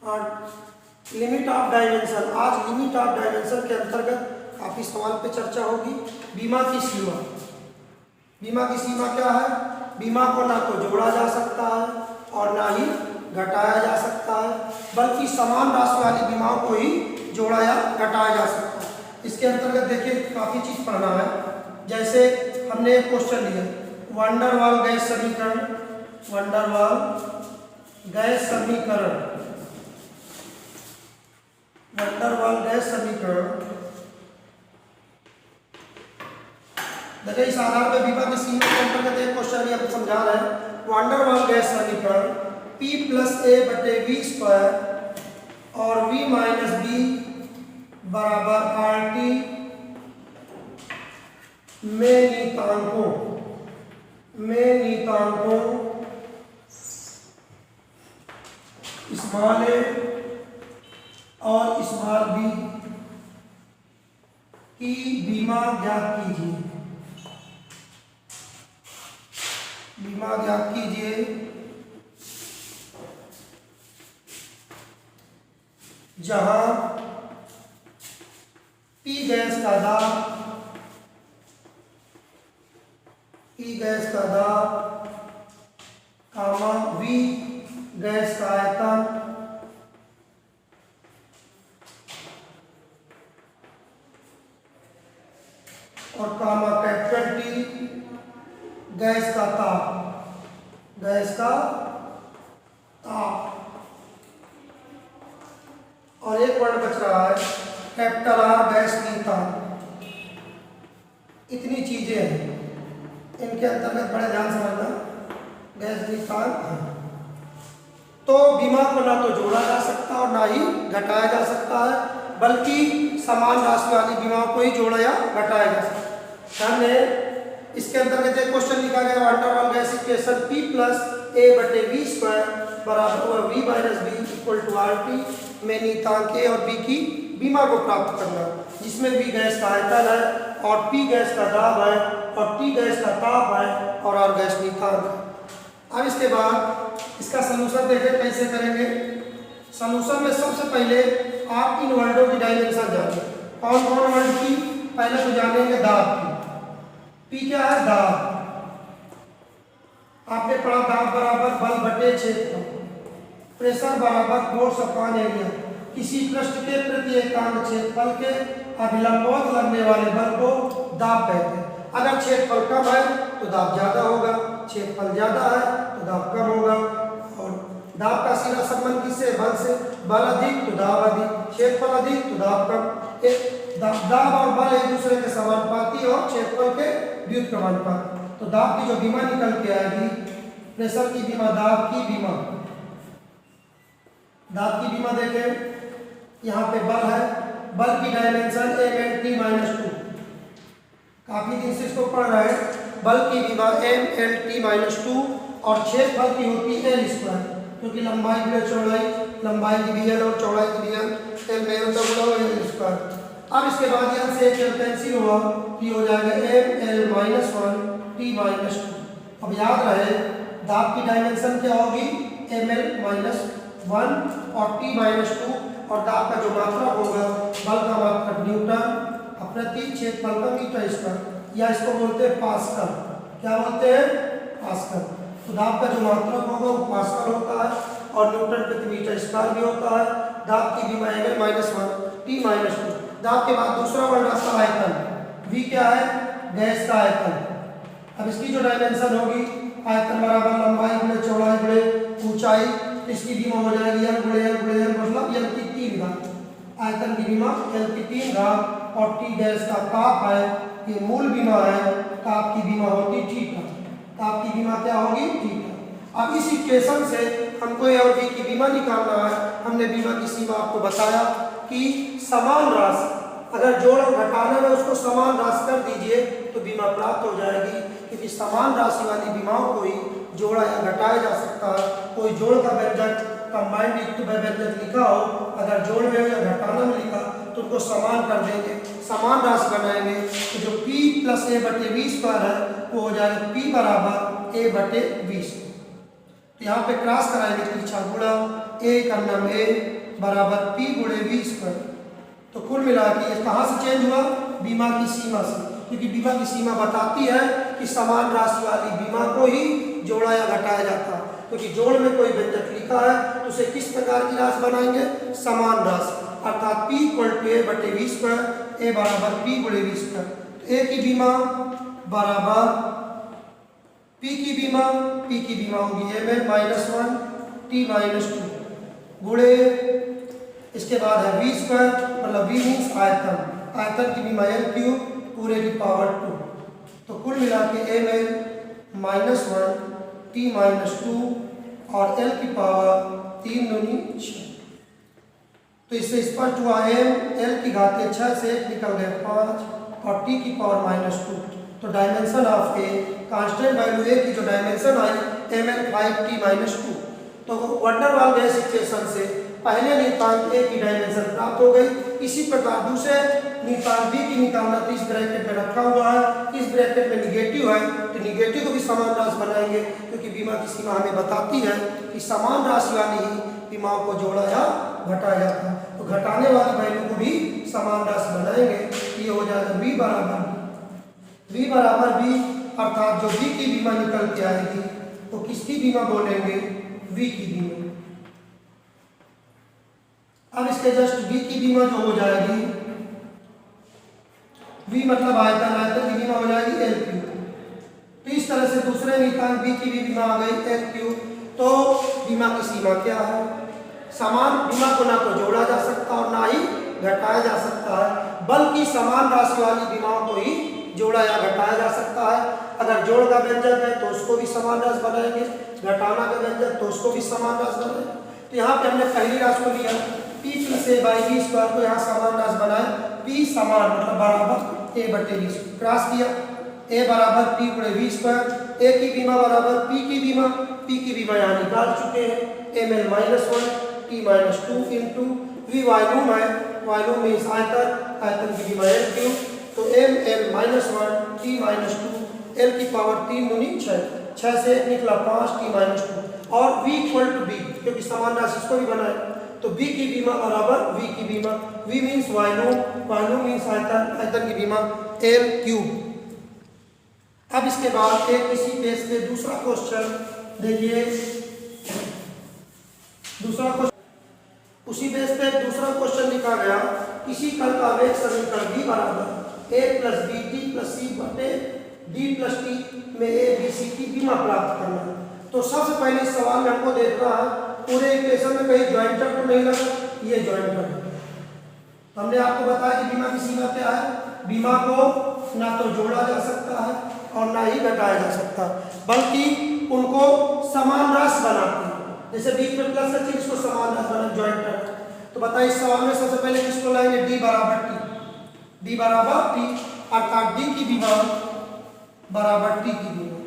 और limit of dimension, आज limit of dimension के अंतर्गत काफ़ी सवाल पे चर्चा होगी। बीमा की सीमा, बीमा की सीमा क्या है? बीमा को ना तो जोड़ा जा सकता है और ना ही घटाया जा सकता है, बल्कि समान राशि वाली बीमाओं को ही जोड़ा या घटाया जा सकता है। इसके अंतर्गत देखिए काफ़ी चीज़ पढ़ना है। जैसे हमने एक क्वेश्चन लिया, वंडर वाल गैस समीकरण, वंडर वाल गैस समीकरण, वंडर वाल गैस समीकरण। देखिए इस आधार पर बीमा की सीमा के अंतर्गत एक क्वेश्चन ये समझा रहे हैं। वंडर वाल गैस समीकरण P प्लस ए बटे वी स्क्वायर और V माइनस बी बराबर RT में नीतांकों स्मॉल ए और स्मॉल बी की बीमा ज्ञात कीजिए। बीमा ज्ञात कीजिए जहां P गैस का दाब, कामा V गैस का आयतन और कामा कैपिटल T गैस का ताप, और एक वर्ड बच रहा है कैपिटल R गैस नीतांक। इतनी चीजें हैं, इनके अंतर्गत बड़े ध्यान समझना, गैस नीतांक है। तो बीमा को ना तो जोड़ा जा सकता और ना ही घटाया जा सकता है, बल्कि समान राशि वाली बीमाओं को ही जोड़ा या घटाया जा सकता है। ध्यान दें, इसके अंतर्गत एक क्वेश्चन लिखा गया, van der Waal gas equation P plus a बटे वी स्क्वायर बराबर V minus b equal to RT में नीतांक ए और बी की बीमा को प्राप्त करना, जिसमें B गैस का आयतन है और P गैस का दाब है और T गैस का ताप है और R गैस नीतांक है। अब इसके बाद इसका सलूशन देखें कैसे करेंगे। सलूशन में सबसे पहले आप इन वर्डों की डायमेंशन जानिए। कौन कौन वर्ड की? पहले तो जानेंगे दाब की। P क्या है? दाब। आपने पढ़ा दाब बराबर बल बटे क्षेत्रफल, प्रेशर बराबर फोर्स अपॉन एरिया। किसी पृष्ठ के प्रति एकांक क्षेत्रफल के अभिलंबवत लगने वाले बल को दाब कहते हैं। अगर क्षेत्रफल कम है तो दाब ज्यादा होगा, क्षेत्रफल ज्यादा है तो दाब कम होगा। और दाब का सीधा संबंध किससे? बल से। बल अधिक तो दाब अधिक, क्षेत्रफल अधिक तो दाब कम। दाब और बल एक दूसरे के समानुपाती और क्षेत्रफल के व्युत्क्रमानुपाती। तो दाब की जो बीमा निकल के आएगी, प्रेशर की बीमा, दाब की बीमा, दाब की बीमा देखें, यहाँ पे बल है, बल की डायमेंशन mLT माइनस 2। काफी दिन से इसको पढ़ रहे हैं। बल की बीमा mLT माइनस 2 और क्षेत्रफल की होती है L स्क्वायर, क्योंकि लंबाई गुणे चौड़ाई, लंबाई की भी L और चौड़ाई की भी L, L में L गुणा L स्क्वायर। अब इसके बाद यहाँ से एक कैंसिल हुआ कि हो जाएगा mL माइनस 1 T माइनस 2। अब याद रहे दाब की डायमेंशन क्या होगी? mL माइनस 1 और T माइनस 2, और दाब का जो मात्रक होगा, बल का मात्रक न्यूटन प्रति क्षेत्रफल का मीटर स्क्वायर, या इसको बोलते हैं पास्कल। क्या बोलते हैं? पास्कल। तो दाब का जो मात्रक होगा वो पास्कल होता है और न्यूटन प्रति मीटर स्क्वायर भी होता है। दाब की बीमा mL माइनस 1 T माइनस 2। दाब के बाद दूसरा वर्ड आता है आयतन। V क्या है? गैस का आयतन। अब इसकी जो डायमेंशन होगी, आयतन बराबर लंबाई गुणे चौड़ाई गुणे ऊंचाई, इसकी बीमा हो जाएगी L गुणे L गुणे L, मतलब L की 3 घात। आयतन की बीमा L की 3 घात, और T गैस का ताप है, ये मूल बीमा है। ताप की बीमा होती थीटा। ताप की बीमा क्या होगी? थीटा। अब इस इक्वेशन से हमको A और B की बीमा निकालना है। हमने बीमा की सीमा आपको बताया कि समान राशि, अगर जोड़ और घटाने में उसको समान राशि कर दीजिए तो बीमा प्राप्त हो जाएगी, क्योंकि समान राशि वाली बीमाओं को ही जोड़ा या घटाया जा सकता है। कोई जोड़ का व्यंजक कंबाइंड युक्त व्यंजक लिखा हो, अगर जोड़ में या घटाना में लिखा तो उनको समान कर देंगे, समान राशि बनाएंगे। तो जो P प्लस ए बटे वी स्क्वायर है वो हो जाएगा P बराबर ए बटे वी स्क्वायर। तो यहाँ पे क्रॉस कराएंगे, पीछा गुणा ए का नाम ए बराबर पी गुणे वी स्क्वायर। तो कुल मिला के ये कहाँ से चेंज हुआ? बीमा की सीमा से, क्योंकि बीमा की सीमा बताती है कि समान राशि वाली बीमा को ही जोड़ा या घटाया जाता है। क्योंकि जोड़ में कोई व्यंजक लिखा है तो उसे किस प्रकार की राशि बनाएंगे? समान राशि, अर्थात P इक्वल टू ए बटे वी स्क्वायर, ए बराबर पी गुणे वी स्क्वायर। तो ए की बीमा बराबर P की बीमा होगी ए में -1 T -2 गुणे, इसके बाद है वी स्क्वायर, मतलब वी मीन्स आयतन, आयतन की बीमा एल क्यूब पूरे की पावर 2। तो कुल मिला के ए में -1 T -2 और एल की पावर 3 दूनी 6। तो इससे स्पष्ट हुआ एम एल की घात 6 से 1 निकल गए 5 और टी की पावर -2। तो dimension of a constant value a की जो dimension I am L 5T -2। तो वंडर वाल गैस इक्वेशन से पहले नियतांक ए की डायमेंशन प्राप्त हो गई। इसी प्रकार दूसरे नियतांक बी की निकालना तो इस ब्रैकेट में रखा हुआ है, इस ब्रैकेट में निगेटिव है तो निगेटिव को भी समान राशि बनाएंगे, क्योंकि बीमा की सीमा हमें बताती है कि समान राशि वाली ही बीमाओं को जोड़ा या घटाया जाता है। तो घटाने वाली वैल्यू को भी समान राशि बनाएंगे। ये हो जाएगा बी बराबर बी, अर्थात जो बी की बीमा निकल के आएगी तो किसकी बीमा बोलेंगे? वी की बीमा। अब इसके जस्ट बी की बीमा जो हो जाएगी, वी मतलब आयतन, आयतन की बीमा हो जाएगी एल क्यूब। तो इस तरह से दूसरे नियतांक बी की भी बीमा आ गई एल क्यूब। तो बीमा की सीमा क्या है? समान बीमा को ना तो जोड़ा जा सकता और ना ही घटाया जा सकता है, बल्कि समान राशि वाली बीमाओं को ही जोड़ा या घटाया जा सकता है। अगर जोड़ का व्यंजक है तो उसको भी समान राशि बनाएंगे, घटाना का व्यंजक तो उसको भी समान राशि बनाएंगे। तो यहाँ पे हमने पहली राशि को लिया P + a by v square को यहाँ समान राशि बनाए, P समान मतलब बराबर a बटे वी क्रॉस किया, a बराबर P गुणे वी स्क्वायर, a की बीमा बराबर P की बीमा यहाँ निकाल चुके हैं, ml -1 T -2 into V volume है, वॉल्यूम मीन्स आयतन, आयतन की बीमा एल क्यूब। तो ml -1 T -2 एल की पावर 3 दूनी 6 से 1 निकला 5 T -2 और v इक्वल टू b, क्योंकि समान राशि इसको भी बनाए। तो b की बीमा बराबर v की बीमा, v means volume, volume means आयतन, आयतन की बीमा एल क्यूब। अब इसके बाद एक इसी बेस पे दूसरा क्वेश्चन देखिए, दूसरा क्वेश्चन उसी बेस पे दूसरा क्वेश्चन लिखा गया, किसी कल का वेग समीकरण b बराबर a + bt + c बटे d + t में a b c की बीमा प्राप्त करना है। तो सबसे पहले इस सवाल में हमको देखना है पूरे इक्वेशन में कहीं ज्वाइंटर तो नहीं लगा, ये ज्वाइंटर है। हमने आपको बताया कि बीमा की सीमा क्या है? बीमा को ना तो जोड़ा जा सकता है और ना ही घटाया जा सकता, बल्कि उनको समान राशि बनाते हैं। जैसे बीच में प्लस है, इसको समान राशि बना ज्वाइंटर। तो बताइए इस सवाल में सबसे पहले किसको लाएंगे? d बराबर t, अर्थात d की बीमा बराबर t की बीमा,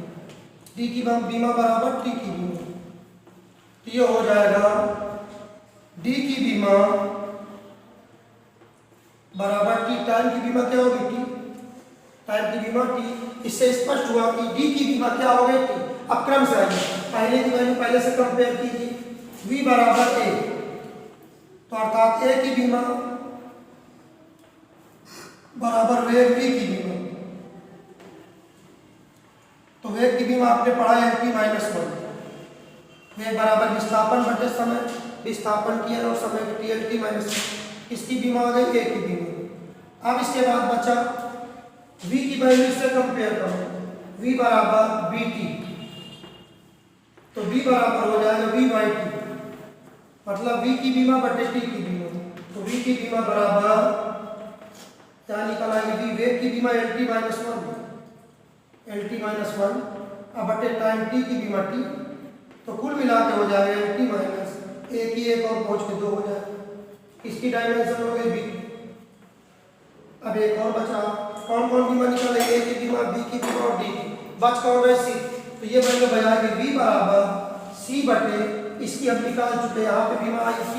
d की बीमा बराबर t की बीमा। तो ये हो जाएगा d की बीमा बराबर t, टाइम की बीमा क्या होगी? t, टाइम की बीमा t। इससे स्पष्ट हुआ कि d की बीमा क्या हो गई? t। अब क्रम से आइए, पहले की वैल्यू पहले से कंपेयर कीजिए, v बराबर a, तो अर्थात a की बीमा बराबर वेग v की बीमा। तो वेग की बीमा आपने पढ़ा है t -1, वेग बराबर विस्थापन बटे समय, विस्थापन किया और समय की टी -1, इसकी बीमा आ गई a की बीमा। अब इसके बाद बचा v की वैल्यू से कंपेयर करो, v बराबर bt, तो v बराबर हो जाएगा v/t, मतलब v की बीमा बटे t की बीमा। तो v की बीमा बराबर क्या निकल आएगी? v वेग की बीमा lt -1 अब बटे टाइम t की बीमा t। तो कुल मिला के हो जाएगा lt माइनस एक ही एक और पहुंच के 2 हो जाएगा। इसकी डायमेंशन हो गई b। अब एक और बचा, कौन कौन बीमा निकल रही है? a की बीमा, b की बीमा और d की। बच कौन है? c। तो ये वैल्यू बजाएगी v बराबर c बटे, इसकी हम निकाल चुके, यहाँ पे बीमा आई c,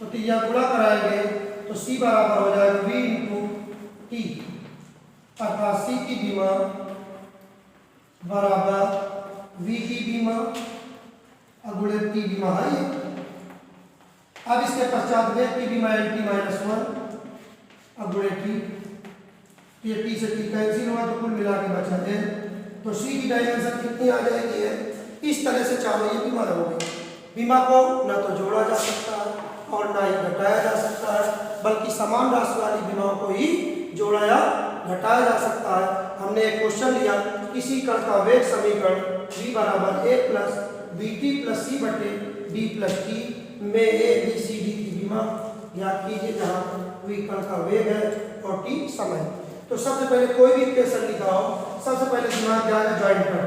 तो यह गुणा कराएंगे तो c बराबर हो जाएगा v × t, अर्थात c की बीमा बराबर v की बीमा गुणे टी बीमा है ये। अब इसके पश्चात वेग की बीमा एल टी माइनस 1 गुणे टी, ये टी से टी कैंसिल हुआ तो कुल मिला के बचा है। तो सी की डायमेंशन कितनी आ जाएगी है, इस तरह से चारों ये बीमा होगी। बीमा को ना तो जोड़ा जा सकता है और ना ही घटाया जा सकता है, बल्कि समान राशि वाली बीमाओं को ही जोड़ा या घटाया जा सकता है। हमने एक क्वेश्चन लिया, किसी कण का वेग समीकरण v बराबर a plus b t plus c बटे डी प्लस टी में ए बी सी डी की बीमा याद कीजिए, जहाँ v कण का वेग है और t समय। तो सबसे पहले कोई भी इक्वेशन लिखा हो, सबसे पहले दिमाग जाएगा ज्वाइंटर।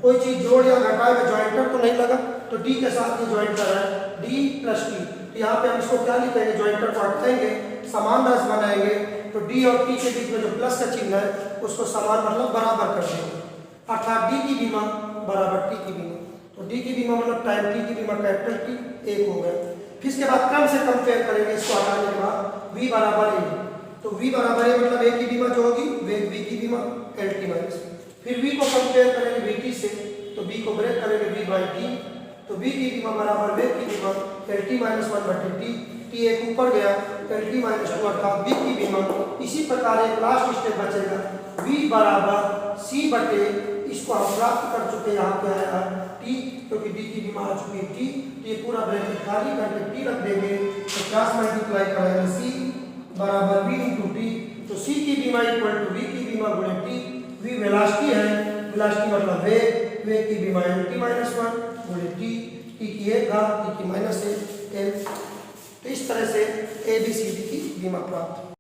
कोई चीज जोड़ या घटाए में ज्वाइंटर तो नहीं लगा, तो d के साथ ये ज्वाइंटर है d प्लस टी। यहाँ पे हम इसको क्या लिखेंगे, ज्वाइंटर को हटाएंगे, समान राशि बनाएंगे, तो d और t के बीच में जो प्लस का चिन्ह है उसको समान मतलब बराबर कर देंगे, अर्थात d की बीमा बराबर t की बीमा। तो d की बीमा मतलब टाइम t की बीमा कैपिटल T 1 हो गया। फिर इसके बाद क्रम से कंपेयर करेंगे, इसको हटाने के बाद v बराबर a, तो v बराबर a मतलब a की बीमा जो होगी वेग v की बीमा एल टी माइनस। फिर v को कंपेयर करेंगे vt से, तो v को ब्रेक करेंगे v बाई टी, तो v की बीमा बराबर वेग की बीमा एल टी माइनस 1 बटे टी, टी एक ऊपर गया एल टी माइनस 2 अर्थात v की बीमा। इसी प्रकार एक लास्ट स्टेप बचेगा v बराबर c बटे, इसको हम प्राप्त कर चुके हैं, यहाँ पे आया t, क्योंकि d की बीमा आ चुकी है t, तो ये पूरा ब्रैकेट खाली करके t रख देंगे, तो क्रॉस मल्टीप्लाई करेंगे c बराबर v इंटू टी, तो c की बीमा इक्वल टू v की बीमा गुणे t। v वेलोसिटी है, वेलोसिटी मतलब वेग, वेग की बीमा एल टी माइनस 1 गुणे टी, टी की 1 घात टी की माइनस 1 एल। तो इस तरह से ए बी सी डी की बीमा प्राप्त।